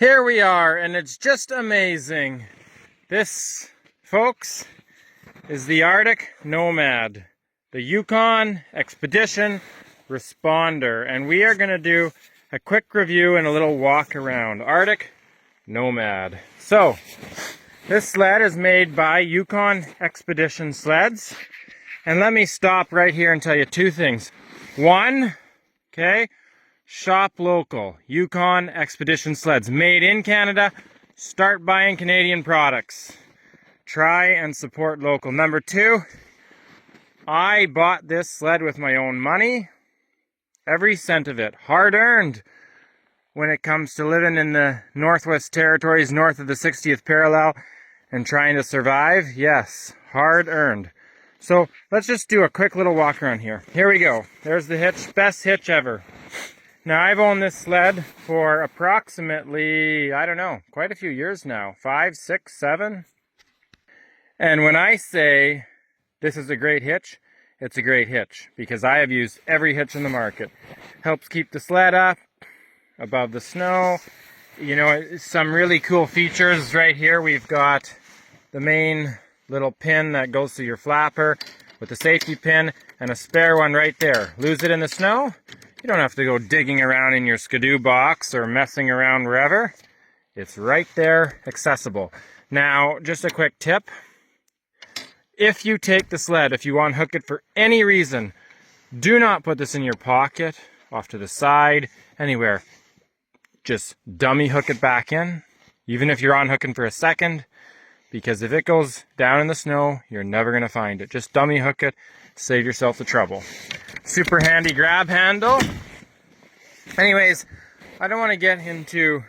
Here we are, and it's just amazing. This, folks, is the Arctic Nomad, the Yukon Expedition Responder, and we are going to do a quick review and a little walk around. Arctic Nomad. So, this sled is made by Yukon Expedition Sleds, and let me stop right here and tell you two things. One, okay, shop local. Yukon Expedition Sleds, made in Canada. Start buying Canadian products. Try and support local. Number two, I bought this sled with my own money. Every cent of it, hard earned. When it comes to living in the Northwest Territories, north of the 60th parallel, and trying to survive, yes, hard earned. So let's just do a quick little walk around here. Here we go. There's the hitch, best hitch ever. Now, I've owned this sled for approximately, I don't know, quite a few years now. 5, 6, 7. And when I say this is a great hitch, it's a great hitch. Because I have used every hitch in the market. Helps keep the sled up, above the snow. You know, some really cool features right here. We've got the main little pin that goes through your flapper with the safety pin and a spare one right there. Lose it in the snow? You don't have to go digging around in your skidoo box or messing around wherever. It's right there, accessible. Now, just a quick tip. If you take the sled, if you unhook it for any reason, do not put this in your pocket, off to the side, anywhere. Just dummy hook it back in, even if you're unhooking for a second, because if it goes down in the snow, you're never going to find it. Just dummy hook it, save yourself the trouble. Super handy grab handle. Anyways, I don't want to get into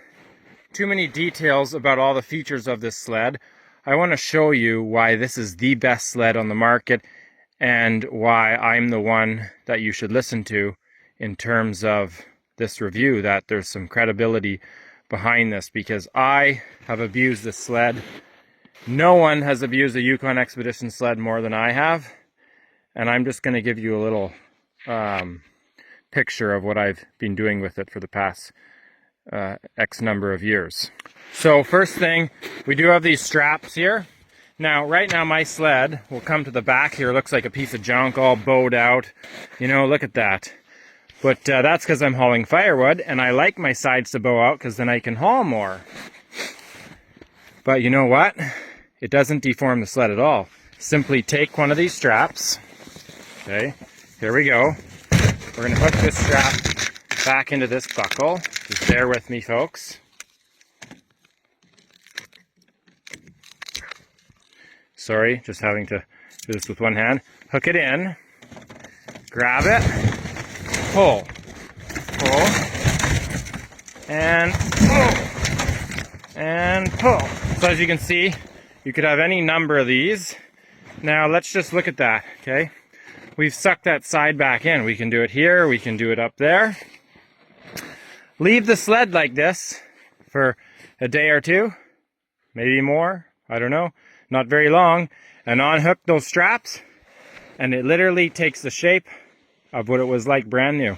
too many details about all the features of this sled. I want to show you why this is the best sled on the market and why I'm the one that you should listen to in terms of this review, that there's some credibility behind this, because I have abused this sled. No one has abused a Yukon Expedition sled more than I have, and I'm just going to give you a little picture of what I've been doing with it for the past X number of years. So first thing, we do have these straps here. Now, right now my sled will come to the back here. It looks like a piece of junk all bowed out. You know, look at that. But that's because I'm hauling firewood, and I like my sides to bow out because then I can haul more. But you know what? It doesn't deform the sled at all. Simply take one of these straps. Okay, here we go. We're going to hook this strap back into this buckle. Just bear with me, folks. Sorry, just having to do this with one hand. Hook it in. Grab it. Pull. Pull. And pull. And pull. So as you can see, you could have any number of these. Now let's just look at that, okay? We've sucked that side back in. We can do it here, we can do it up there. Leave the sled like this for a day or two, maybe more, I don't know, not very long, and unhook those straps, and it literally takes the shape of what it was like brand new.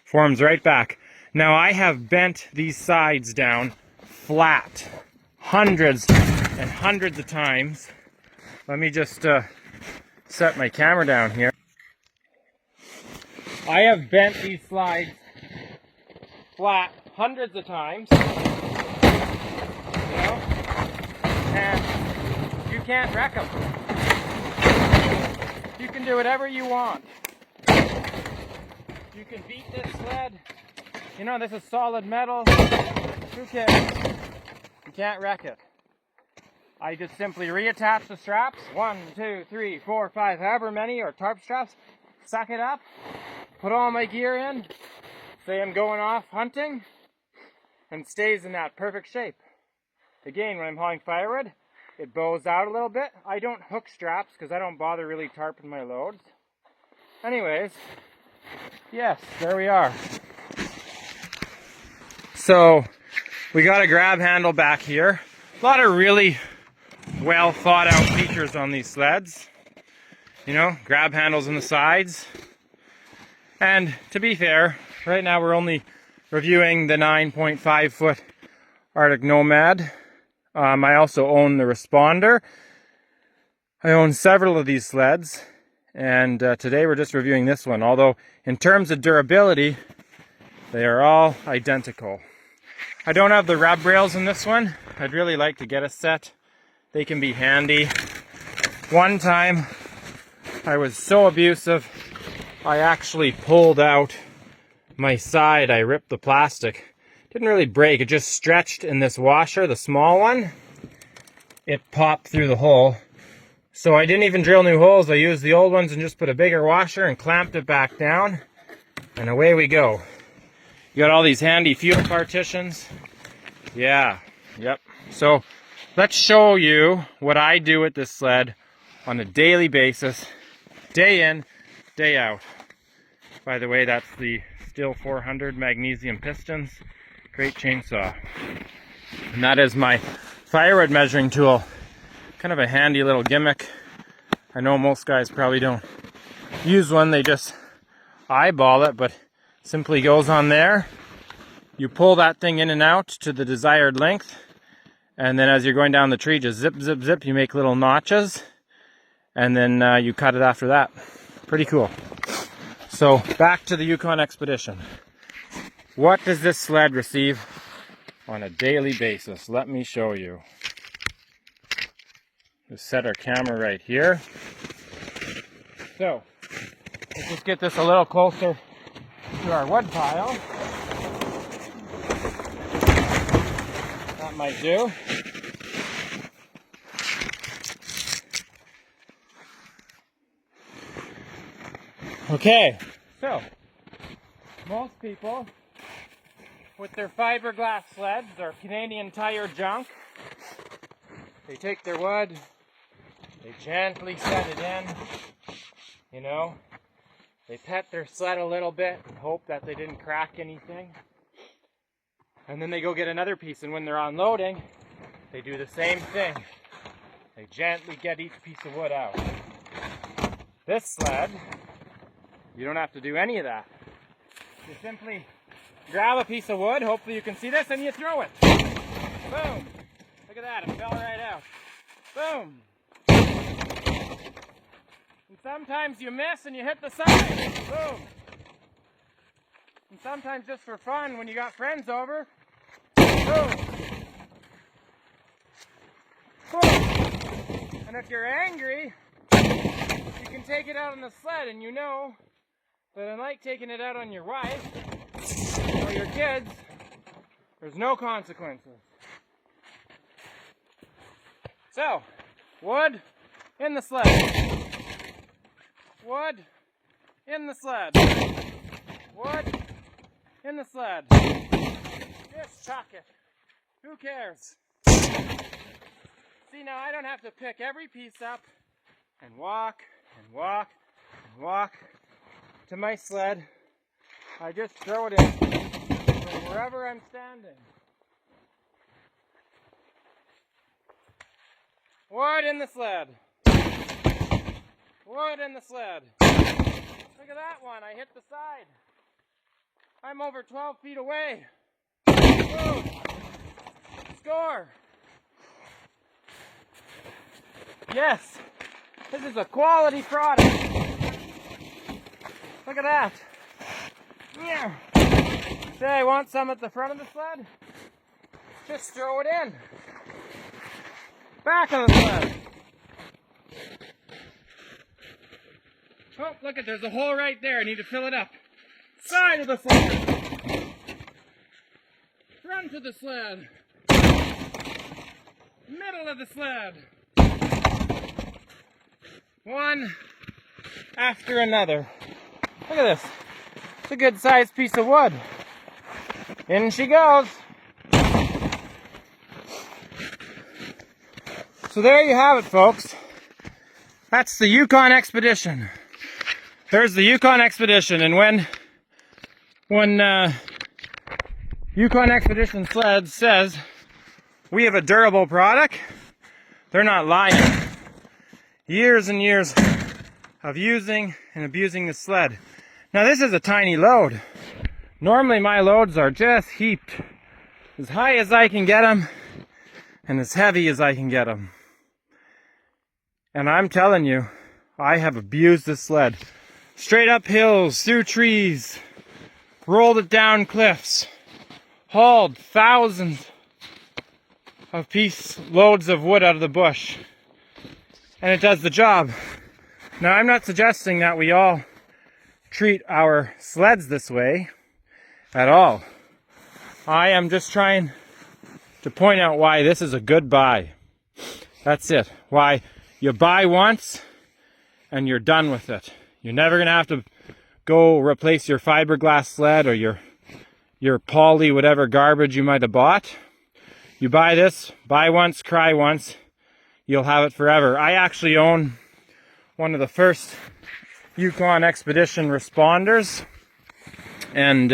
Forms right back. Now I have bent these sides down flat, hundreds and hundreds of times. Let me just set my camera down here. I have bent these slides flat hundreds of times, you know, and you can't wreck them. You can do whatever you want. You can beat this sled. You know, this is solid metal. Who cares? You can't wreck it. I just simply reattach the straps. 1, 2, 3, 4, 5, however many, or tarp straps. Suck it up. Put all my gear in. Say I'm going off hunting. And stays in that perfect shape. Again, when I'm hauling firewood, it bows out a little bit. I don't hook straps because I don't bother really tarping my loads. Anyways, yes, there we are. So, we got a grab handle back here. A lot of really well thought out features on these sleds. You know, grab handles on the sides. And to be fair, right now we're only reviewing the 9.5 foot Arctic Nomad. I also own the Responder. I own several of these sleds, and today we're just reviewing this one. Although in terms of durability, they are all identical. I don't have the rub rails in this one. I'd really like to get a set. They can be handy. One time I was so abusive, I actually pulled out my side. I ripped the plastic. Didn't really break, it just stretched in this washer, the small one. It popped through the hole. So I didn't even drill new holes. I used the old ones and just put a bigger washer and clamped it back down. And away we go. You got all these handy fuel partitions. Yeah, yep. So let's show you what I do with this sled on a daily basis, day in, day out. By the way, that's the Stihl 400 magnesium pistons. Great chainsaw. And that is my Firewood measuring tool. Kind of a handy little gimmick. I know most guys probably don't use one, they just eyeball it, but simply goes on there. You pull that thing in and out to the desired length, and then as you're going down the tree, just zip, zip, zip, you make little notches, and then you cut it after that. Pretty cool. So back to the Yukon Expedition. What does this sled receive on a daily basis? Let me show you. Let's set our camera right here. So, let's just get this a little closer to our wood pile. That might do. Okay, so most people with their fiberglass sleds or Canadian Tire junk, they take their wood, they gently set it in, you know, they pet their sled a little bit and hope that they didn't crack anything, and then they go get another piece, and when they're unloading, they do the same thing. They gently get each piece of wood out. This sled, you don't have to do any of that. You simply grab a piece of wood, hopefully you can see this, and you throw it. Boom! Look at that, it fell right out. Boom! And sometimes you miss and you hit the side. Boom! And sometimes just for fun, when you got friends over, boom! Boom! And if you're angry, you can take it out on the sled, and you know that unlike taking it out on your wife or your kids, there's no consequences. So, wood in the sled. Wood in the sled. Wood in the sled. Just chuck it. Who cares? See, now I don't have to pick every piece up and walk and walk and walk to my sled. I just throw it in from wherever I'm standing. Wood in the sled. Wood in the sled. Look at that one, I hit the side. I'm over 12 feet away. Boom. Score. Yes, this is a quality product. Look at that. Yeah. Say I want some at the front of the sled, just throw it in. Back of the sled. Oh, look, there's a hole right there. I need to fill it up. Side of the sled. Front of the sled. Middle of the sled. One after another. Look at this. It's a good sized piece of wood. In she goes. So there you have it, folks. That's the Yukon Expedition. There's the Yukon Expedition, and when Yukon Expedition Sled says we have a durable product, they're not lying. Years and years of using and abusing the sled. Now this is a tiny load. Normally my loads are just heaped as high as I can get them and as heavy as I can get them. And I'm telling you, I have abused this sled. Straight up hills, through trees, rolled it down cliffs, hauled thousands of loads of wood out of the bush. And it does the job. Now, I'm not suggesting that we all treat our sleds this way at all. I am just trying to point out why this is a good buy. That's it. Why you buy once and you're done with it. You're never going to have to go replace your fiberglass sled or your poly whatever garbage you might have bought. You buy this, buy once, cry once. You'll have it forever. I actually own one of the first Yukon Expedition responders. And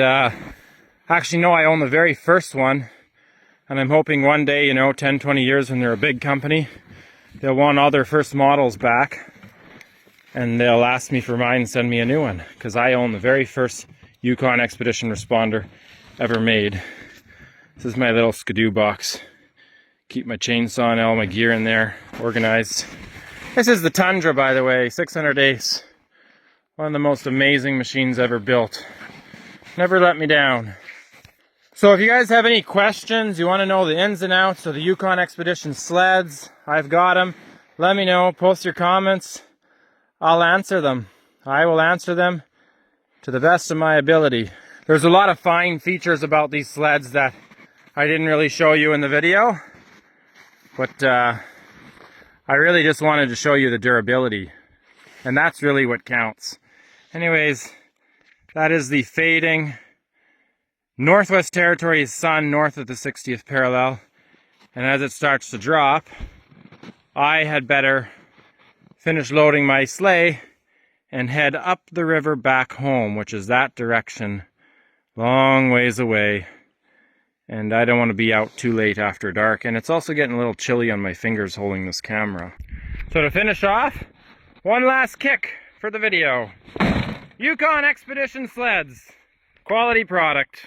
actually, no, I own the very first one. And I'm hoping one day, 10, 20 years when they're a big company, they'll want all their first models back. And they'll ask me for mine and send me a new one. Because I own the very first Yukon Expedition responder ever made. This is my little skidoo box. Keep my chainsaw and all my gear in there, organized. This is the Tundra, by the way, 600 Ace. One of the most amazing machines ever built. Never let me down. So if you guys have any questions, you want to know the ins and outs of the Yukon Expedition sleds, I've got them. Let me know, post your comments. I'll answer them. I will answer them to the best of my ability. There's a lot of fine features about these sleds that I didn't really show you in the video. But I really just wanted to show you the durability. And that's really what counts. Anyways, that is the fading Northwest Territories sun north of the 60th parallel. And as it starts to drop, I had better finish loading my sleigh and head up the river back home, which is that direction, long ways away. And I don't want to be out too late after dark. And it's also getting a little chilly on my fingers holding this camera. So to finish off, one last kick for the video. Yukon Expedition Sleds. Quality product.